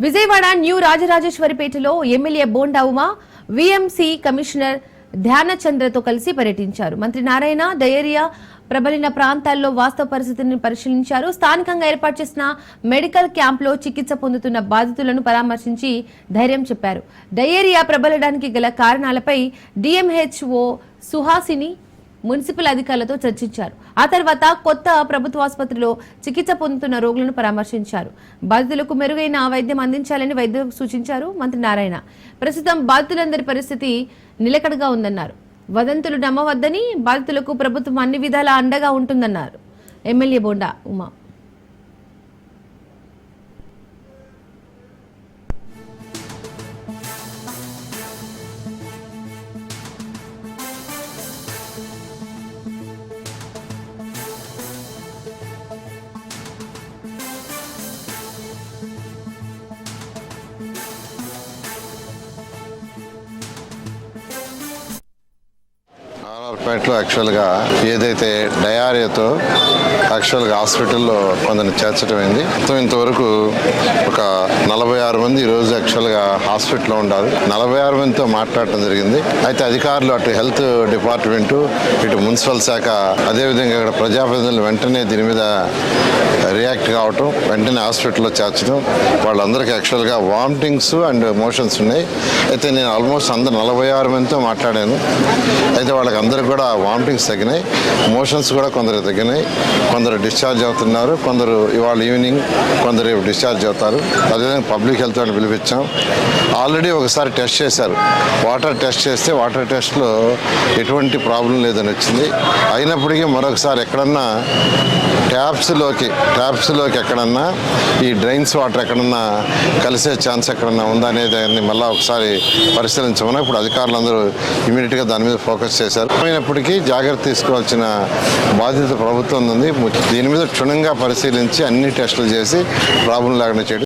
Vijayawada new రాజరాజేశ్వరిపేటలో MLA Bonda Uma VMC commissioner ధ్యానచంద్రతో కలిసి పర్యటించారు. మంత్రి నారాయణ డయేరియా ప్రబలిన ప్రాంతాల్లో వాస్తవ పరిస్థితిని పరిశీలించారు. స్థానికంగా ఏర్పాటు చేసిన మెడికల్ క్యాంప్లో చికిత్స పొందుతున్న బాధితులను పరామర్శించి ధైర్యం చెప్పారు. డయేరియా ప్రబలడానికి గల కారణాలపై డిఎంహెచ్ఓ సుహాసిని మున్సిపల్ అధికారులతో చర్చించారు. ఆ తర్వాత కొత్త ప్రభుత్వ ఆసుపత్రిలో చికిత్స పొందుతున్న రోగులను పరామర్శించారు. బాధితులకు మెరుగైన వైద్యం అందించాలని వైద్యులకు సూచించారు మంత్రి నారాయణ. ప్రస్తుతం బాధితులందరి పరిస్థితి నిలకడగా ఉందన్నారు. వదంతులు నమ్మవద్దని, బాధితులకు ప్రభుత్వం అన్ని విధాలా అండగా ఉంటుందన్నారు ఎమ్మెల్యే బోండా ఉమా. పేటలో యాక్చువల్గా ఏదైతే డయారియాతో యాక్చువల్గా హాస్పిటల్లో కొందరిని చేర్చడమైంది. మొత్తం ఇంతవరకు ఒక 46 మంది ఈరోజు యాక్చువల్గా హాస్పిటల్లో ఉండాలి. 46 మందితో మాట్లాడటం జరిగింది. అయితే అధికారులు అటు హెల్త్ డిపార్ట్మెంటు, ఇటు మున్సిపల్ శాఖ, అదేవిధంగా ఇక్కడ ప్రజాప్రతినిధులు వెంటనే దీని మీద రియాక్ట్ కావటం, వెంటనే హాస్పిటల్లో చేర్చడం. వాళ్ళందరికీ యాక్చువల్గా వామిటింగ్స్ అండ్ మోషన్స్ ఉన్నాయి. అయితే నేను ఆల్మోస్ట్ అందరు 46 మందితో మాట్లాడాను. అయితే వాళ్ళకి అందరికి కూడా వామిటింగ్స్ తగ్గినాయి, మోషన్స్ కూడా కొందరు తగ్గినాయి. కొందరు డిశ్చార్జ్ అవుతున్నారు, కొందరు ఇవాళ ఈవినింగ్, కొందరు డిశ్చార్జ్ అవుతారు. అదేవిధంగా పబ్లిక్ హెల్త్ అని పిలిపించాం. ఆల్రెడీ ఒకసారి టెస్ట్ చేశారు. వాటర్ టెస్ట్ చేస్తే వాటర్ టెస్ట్లో ఎటువంటి ప్రాబ్లం లేదని వచ్చింది. అయినప్పటికీ మరొకసారి ఎక్కడన్నా ట్యాప్స్లోకి ఎక్కడన్నా ఈ డ్రైన్స్ వాటర్ ఎక్కడన్నా కలిసే ఛాన్స్ ఎక్కడన్నా ఉందా అనేది మళ్ళీ ఒకసారి పరిశీలించమని ఇప్పుడు అధికారులందరూ ఇమీడియట్గా దాని మీద ఫోకస్ చేశారు. అయినప్పటికీ జాగ్రత్త తీసుకోవాల్సిన బాధ్యత ప్రభుత్వం ఉంది. దీని మీద క్షుణ్ణంగా పరిశీలించి అన్ని టెస్టులు చేసి ప్రాబ్లం లేకుండా చేయడం